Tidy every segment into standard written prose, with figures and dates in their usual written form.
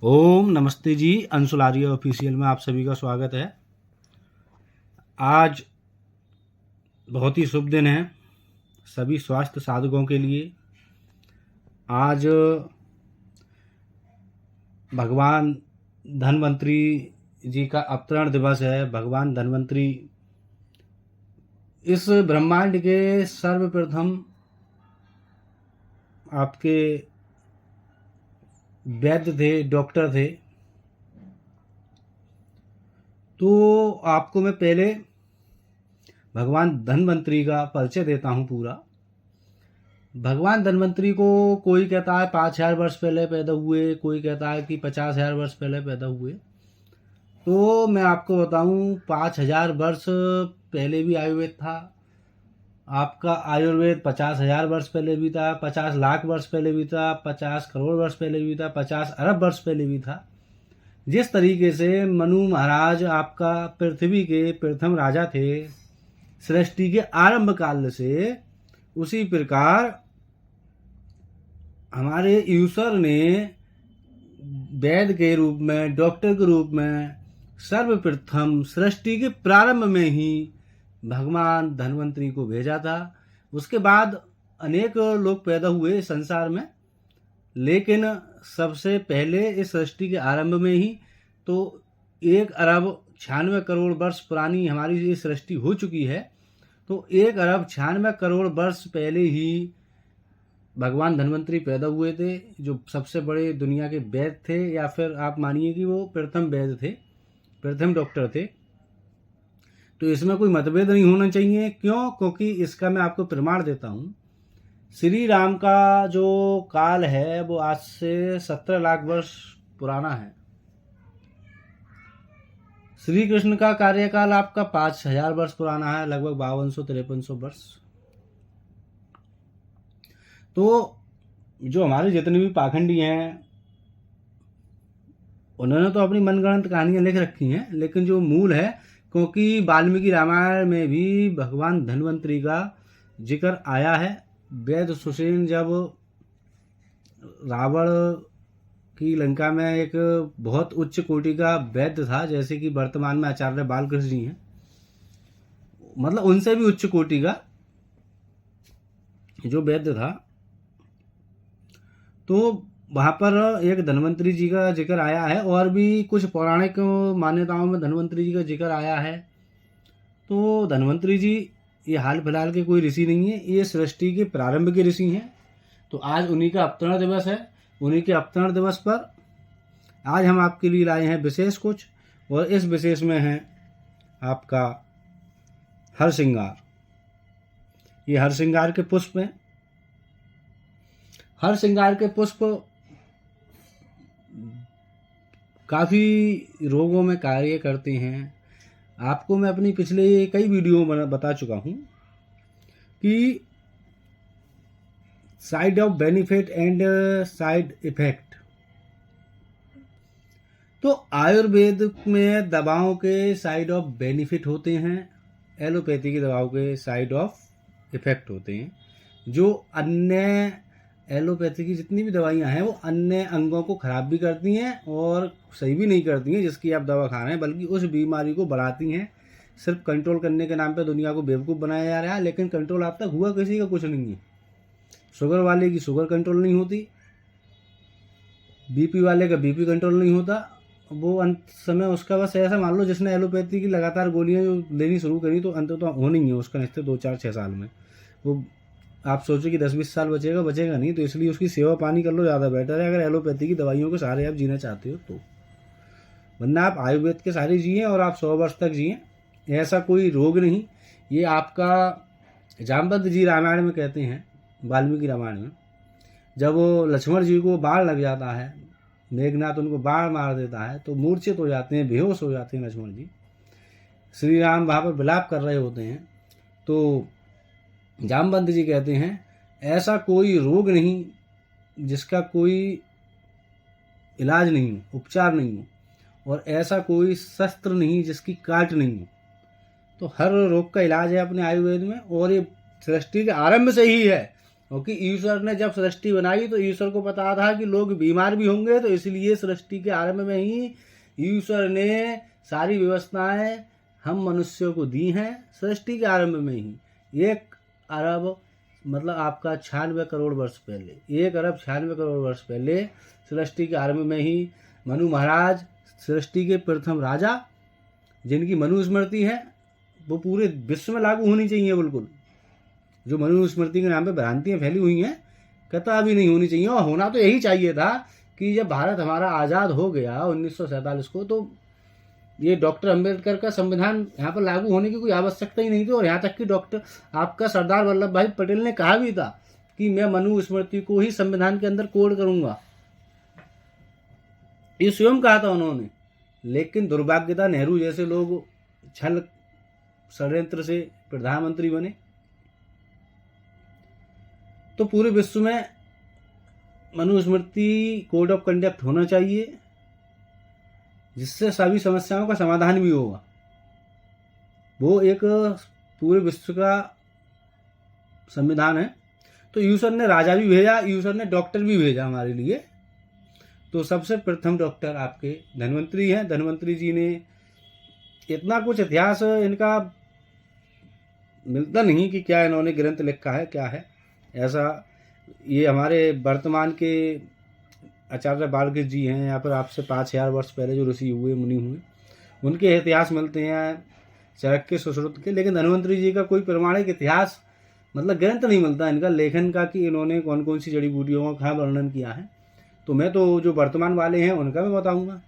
ओम नमस्ते जी। अंशुल ऑफिशियल में आप सभी का स्वागत है। आज बहुत ही शुभ दिन है सभी स्वास्थ्य साधकों के लिए। आज भगवान धन्वंतरी जी का अवतरण दिवस है। भगवान धन्वंतरी इस ब्रह्मांड के सर्वप्रथम आपके वैद्य थे, डॉक्टर थे। तो आपको मैं पहले भगवान धन्वंतरी का परिचय देता हूँ पूरा। भगवान धन्वंतरी को कोई कहता है 5,000 वर्ष पहले पैदा हुए, कोई कहता है कि 50,000 वर्ष पहले पैदा हुए। तो मैं आपको बताऊं 5,000 वर्ष पहले भी आयुर्वेद था। आपका आयुर्वेद 50,000 वर्ष पहले भी था, 50 लाख वर्ष पहले भी था, 50 करोड़ वर्ष पहले भी था, 50 अरब वर्ष पहले भी था। जिस तरीके से मनु महाराज आपका पृथ्वी के प्रथम राजा थे सृष्टि के आरंभ काल से, उसी प्रकार हमारे ईश्वर ने वैद्य के रूप में, डॉक्टर के रूप में सर्वप्रथम सृष्टि के प्रारंभ में ही भगवान धन्वंतरी को भेजा था। उसके बाद अनेक लोग पैदा हुए संसार में, लेकिन सबसे पहले इस सृष्टि के आरंभ में ही तो 1 अरब 96 करोड़ वर्ष पुरानी हमारी ये सृष्टि हो चुकी है। तो 1 अरब 96 करोड़ वर्ष पहले ही भगवान धन्वंतरी पैदा हुए थे, जो सबसे बड़े दुनिया के वैद्य थे, या फिर आप मानिए कि वो प्रथम वैद्य थे, प्रथम डॉक्टर थे। तो इसमें कोई मतभेद नहीं होना चाहिए। क्यों? क्योंकि इसका मैं आपको प्रमाण देता हूँ। श्री राम का जो काल है वो आज से 17 लाख वर्ष पुराना है। श्री कृष्ण का कार्यकाल आपका 5,000 वर्ष पुराना है, लगभग 5200-5300 वर्ष। तो जो हमारे जितने भी पाखंडी हैं उन्होंने तो अपनी मनगढ़ंत कहानियां लिख रखी हैं, लेकिन जो मूल है, क्योंकि वाल्मीकि रामायण में भी भगवान धन्वंतरी का जिक्र आया है। वैद्य सुसेन जब रावण की लंका में एक बहुत उच्च कोटि का वैद्य था, जैसे कि वर्तमान में आचार्य बालकृष्ण जी हैं, मतलब उनसे भी उच्च कोटि का जो वैद्य था, तो वहाँ पर एक धन्वंतरी जी का जिक्र आया है। और भी कुछ पौराणिक मान्यताओं में धन्वंतरी जी का जिक्र आया है। तो धन्वंतरी जी ये हाल फिलहाल के कोई ऋषि नहीं है, ये सृष्टि के प्रारंभ के ऋषि हैं। तो आज उन्हीं का अवतरण दिवस है। उन्हीं के अवतरण दिवस पर आज हम आपके लिए लाए हैं विशेष कुछ, और इस विशेष में है आपका हरसिंगार। ये हरसिंगार के पुष्प हैं। हरसिंगार के पुष्प काफ़ी रोगों में कार्य करते हैं। आपको मैं अपनी पिछले कई वीडियो में बता चुका हूँ कि side of benefit and side effect. तो आयुर्वेद में दवाओं के साइड ऑफ बेनिफिट होते हैं, एलोपैथी की दवाओं के साइड ऑफ इफेक्ट होते हैं। जो अन्य एलोपैथी की जितनी भी दवाइयाँ हैं वो अन्य अंगों को खराब भी करती हैं और सही भी नहीं करती हैं जिसकी आप दवा खा रहे हैं, बल्कि उस बीमारी को बढ़ाती हैं। सिर्फ कंट्रोल करने के नाम पे दुनिया को बेवकूफ़ बनाया जा रहा है, लेकिन कंट्रोल अब तक हुआ किसी का कुछ नहीं है। शुगर वाले की शुगर कंट्रोल नहीं होती, बीपी वाले का बीपी कंट्रोल नहीं होता। वो अंत समय उसका बस ऐसा मान लो जिसने एलोपैथी की लगातार गोलियाँ लेनी शुरू करी तो अंत तो होनी ही है उसका निश्चित 2-4-6 साल में। वो आप सोचो कि 10-20 साल बचेगा नहीं, तो इसलिए उसकी सेवा पानी कर लो, ज़्यादा बेटर है अगर एलोपैथी की दवाइयों के सहारे आप जीना चाहते हो तो। वरना आप आयुर्वेद के सहारे जिए और आप 100 वर्ष तक जिए, ऐसा कोई रोग नहीं। ये आपका जामवंत जी रामायण में कहते हैं, वाल्मीकि रामायण में, जब वो लक्ष्मण जी को बाढ़ लग जाता है, मेघनाथ उनको बाढ़ मार देता है, तो मूर्छित हो जाते हैं, बेहोश हो जाते हैं लक्ष्मण जी। श्री राम वहाँ पर विलाप कर रहे होते हैं, तो जामवंत जी कहते हैं ऐसा कोई रोग नहीं जिसका कोई इलाज नहीं हो, उपचार नहीं हो, और ऐसा कोई शस्त्र नहीं जिसकी काट नहीं हो। तो हर रोग का इलाज है अपने आयुर्वेद में, और ये सृष्टि के आरंभ से ही है। क्योंकि ईश्वर ने जब सृष्टि बनाई तो ईश्वर को पता था कि लोग बीमार भी होंगे, तो इसलिए सृष्टि के आरंभ में ही ईश्वर ने सारी व्यवस्थाएं हम मनुष्यों को दी हैं। सृष्टि के आरंभ में ही 1 अरब मतलब आपका 96 करोड़ वर्ष पहले, 1 अरब 96 करोड़ वर्ष पहले सृष्टि के आरंभ में ही मनु महाराज सृष्टि के प्रथम राजा, जिनकी मनुस्मृति है वो पूरे विश्व में लागू होनी चाहिए। बिल्कुल जो मनुस्मृति के नाम पे भ्रांतियाँ फैली हुई हैं कतई भी नहीं होनी चाहिए। और होना तो यही चाहिए था कि जब भारत हमारा आज़ाद हो गया 1947 को, तो ये डॉक्टर अंबेडकर का संविधान यहाँ पर लागू होने की कोई आवश्यकता ही नहीं थी। और यहाँ तक कि डॉक्टर आपका सरदार वल्लभ भाई पटेल ने कहा भी था कि मैं मनुस्मृति को ही संविधान के अंदर कोड करूँगा, ये स्वयं कहा था उन्होंने। लेकिन दुर्भाग्यता नेहरू जैसे लोग छल षड्यंत्र से प्रधानमंत्री बने, तो पूरे विश्व में मनुस्मृति कोड ऑफ कंडक्ट होना चाहिए, जिससे सभी समस्याओं का समाधान भी होगा। वो एक पूरे विश्व का संविधान है। तो ईश्वर ने राजा भी भेजा, ईश्वर ने डॉक्टर भी भेजा हमारे लिए। तो सबसे प्रथम डॉक्टर आपके धन्वंतरी हैं। धन्वंतरी जी ने इतना कुछ इतिहास इनका मिलता नहीं कि क्या इन्होंने ग्रंथ लिखा है क्या है ऐसा। ये हमारे वर्तमान के आचार्य बालकृष्ण जी हैं, या फिर आपसे 5000 वर्ष पहले जो ऋषि हुए मुनि हुए उनके इतिहास मिलते हैं, चाणक्य सुश्रुत के। लेकिन धन्वंतरी जी का कोई प्रमाणिक इतिहास मतलब ग्रंथ नहीं मिलता इनका लेखन का कि इन्होंने कौन कौन सी जड़ी बूटियों का कहाँ वर्णन किया है। तो मैं तो जो वर्तमान वाले हैं उनका मैं बताऊंगा।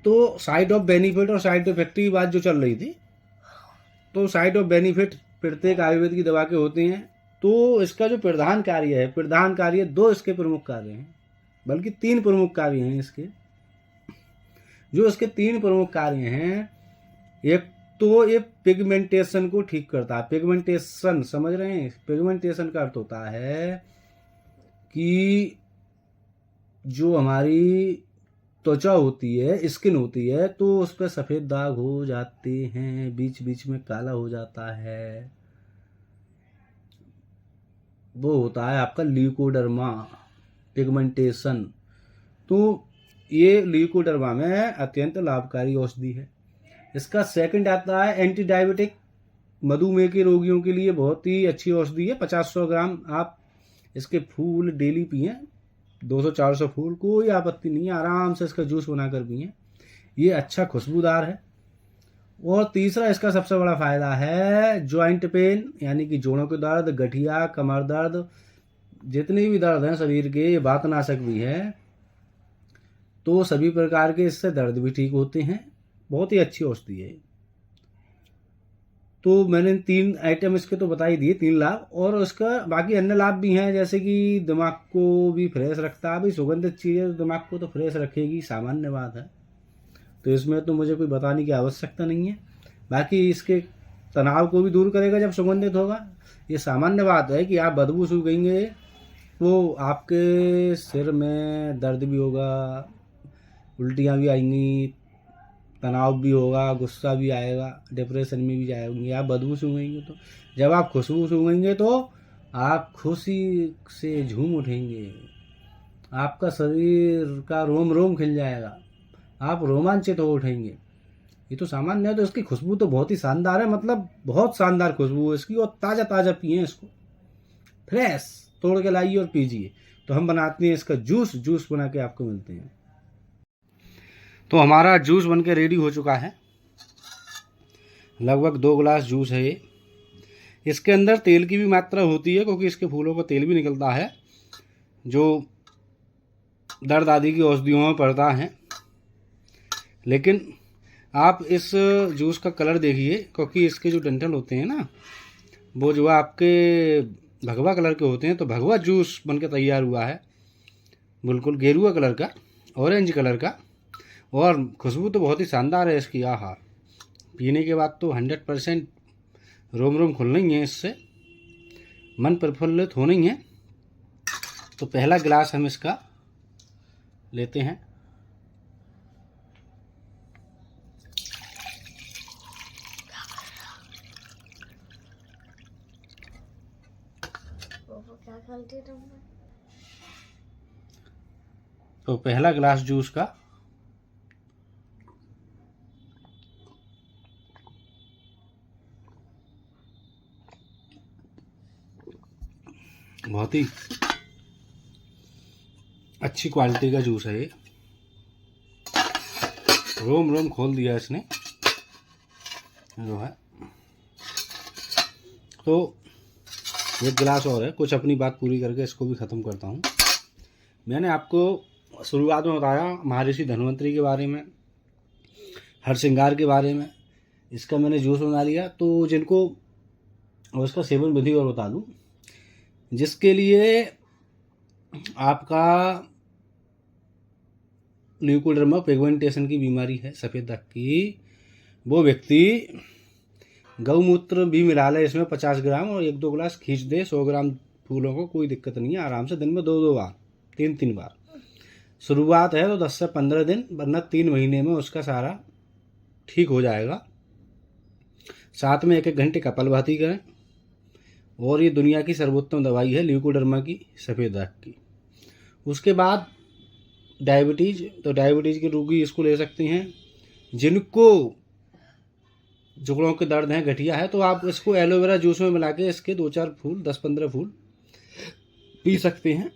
तो साइड ऑफ बेनिफिट और साइड इफेक्ट की बात जो चल रही थी, तो साइड ऑफ बेनिफिट प्रत्येक आयुर्वेद की दवा के होते हैं। तो इसका जो प्रधान कार्य है, प्रधान कार्य 2 इसके प्रमुख कार्य हैं, बल्कि 3 प्रमुख कार्य हैं इसके। जो इसके 3 प्रमुख कार्य हैं, एक तो ये पिगमेंटेशन को ठीक करता है। पिगमेंटेशन समझ रहे हैं? पिगमेंटेशन का अर्थ होता है कि जो हमारी त्वचा होती है, स्किन होती है, तो उस पर सफ़ेद दाग हो जाते हैं, बीच बीच में काला हो जाता है, वो होता है आपका ल्यूकोडर्मा पिगमेंटेशन। तो ये ल्यूकोडर्मा में अत्यंत लाभकारी औषधि है। इसका सेकंड आता है एंटी डायबिटिक, मधुमेह के रोगियों के लिए बहुत ही अच्छी औषधि है। 50-100 ग्राम आप इसके फूल डेली पिएं, 200-400 फूल, कोई आपत्ति नहीं है, आराम से इसका जूस बनाकर पिएं, ये अच्छा खुशबूदार है। और तीसरा इसका सबसे बड़ा फायदा है जॉइंट पेन, यानी कि जोड़ों के दर्द, गठिया, कमर दर्द, जितने भी दर्द हैं शरीर के, ये वातनाशक भी है। तो सभी प्रकार के इससे दर्द भी ठीक होते हैं, बहुत ही अच्छी औषधि है। तो मैंने 3 आइटम इसके तो बता ही दिए, 3 लाभ। और उसका बाकी अन्य लाभ भी हैं, जैसे कि दिमाग को भी फ्रेश रखता है। भाई सुगंधित चीज़ें दिमाग को तो फ्रेश रखेगी, सामान्य बात है, तो इसमें तो मुझे कोई बताने की आवश्यकता नहीं है। बाकी इसके तनाव को भी दूर करेगा जब सुगंधित होगा। ये सामान्य बात है कि आप बदबू सूंघेंगे तो आपके सिर में दर्द भी होगा, उल्टियाँ भी आएंगी, तनाव भी होगा, गुस्सा भी आएगा, डिप्रेशन में भी जाएंगे आप बदबू सूंघेंगे। तो जब आप खुशबू सूंघेंगे तो आप खुशी से झूम उठेंगे, आपका शरीर का रोम रोम खिल जाएगा, आप रोमांचित हो उठेंगे। ये तो सामान्य है। तो इसकी खुशबू तो बहुत ही शानदार है, मतलब बहुत शानदार खुशबू है इसकी। और ताज़ा ताज़ा पिए इसको, फ्रेश तोड़ के लाइए और पीजिए। तो हम बनाते हैं इसका जूस बना के आपको मिलते हैं। तो हमारा जूस बन के रेडी हो चुका है, लगभग 2 गिलास जूस है ये। इसके अंदर तेल की भी मात्रा होती है, क्योंकि इसके फूलों का तेल भी निकलता है, जो दर्द आदि की औषधियों में पड़ता है। लेकिन आप इस जूस का कलर देखिए, क्योंकि इसके जो डंठल होते हैं ना, वो जो आपके भगवा कलर के होते हैं। तो भगवा जूस बन के तैयार हुआ है, बिल्कुल गेरुआ कलर का, ऑरेंज कलर का। और खुशबू तो बहुत ही शानदार है इसकी। आहा, पीने के बाद तो 100% रोम रोम खुलना ही है, इससे मन प्रफुल्लित होना ही है। तो पहला गिलास हम इसका लेते हैं। तो पहला गिलास जूस का बहुत ही अच्छी क्वालिटी का जूस है ये। रोम रोम खोल दिया इसने जो है। तो एक गिलास और है, कुछ अपनी बात पूरी करके इसको भी ख़त्म करता हूँ। मैंने आपको शुरुआत में बताया महर्षि धन्वंतरि के बारे में, हरसिंगार के बारे में। इसका मैंने जूस बना लिया। तो जिनको और इसका सेवन विधि और बता दूँ, जिसके लिए आपका ल्यूकोडर्मा पिगमेंटेशन की बीमारी है, सफ़ेद दाग की, वो व्यक्ति गौमूत्र भी मिला ले इसमें 50 ग्राम और 1-2 गिलास खींच दे 100 ग्राम फूलों को, कोई दिक्कत नहीं है। आराम से दिन में 2-2 बार, 3-3 बार। शुरुआत है तो 10 से 15 दिन, वरना 3 महीने में उसका सारा ठीक हो जाएगा। साथ में 1-1 घंटे कपालभाति करें। और ये दुनिया की सर्वोत्तम दवाई है ल्यूकोडर्मा की, सफ़ेद दाग की। उसके बाद डायबिटीज़, तो डायबिटीज़ के रोगी इसको ले सकते हैं। जिनको जुगड़ों के दर्द हैं, गठिया है, तो आप इसको एलोवेरा जूस में मिला के इसके 2-4 फूल, 10-15 फूल पी सकते हैं।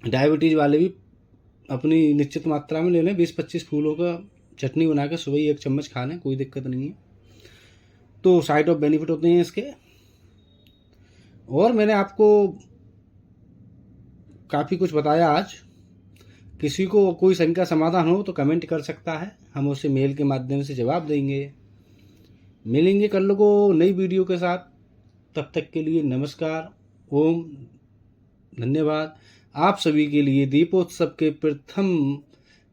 डायबिटीज़ वाले भी अपनी निश्चित मात्रा में ले लें। 20-25 फूलों का चटनी बना के सुबह ही 1 चम्मच खा लें, कोई दिक्कत नहीं है। तो साइड ऑफ बेनिफिट होते हैं इसके। और मैंने आपको काफ़ी कुछ बताया आज। किसी को कोई शंका समाधान हो तो कमेंट कर सकता है, हम उसे मेल के माध्यम से जवाब देंगे। मिलेंगे कल को नई वीडियो के साथ। तब तक के लिए नमस्कार, ओम, धन्यवाद। आप सभी के लिए दीपोत्सव के प्रथम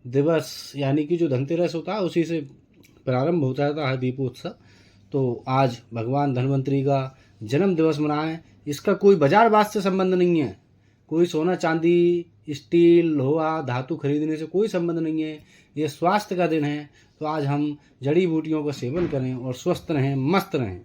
दिवस यानी कि जो धनतेरस होता है उसी से प्रारंभ होता है दीपोत्सव। तो आज भगवान धन्वंतरि का जन्म दिवस मनाएं। इसका कोई बाजारवाद से संबंध नहीं है, कोई सोना चांदी, स्टील, लोहा, धातु खरीदने से कोई संबंध नहीं है। ये स्वास्थ्य का दिन है। तो आज हम जड़ी बूटियों का सेवन करें और स्वस्थ रहें, मस्त रहें।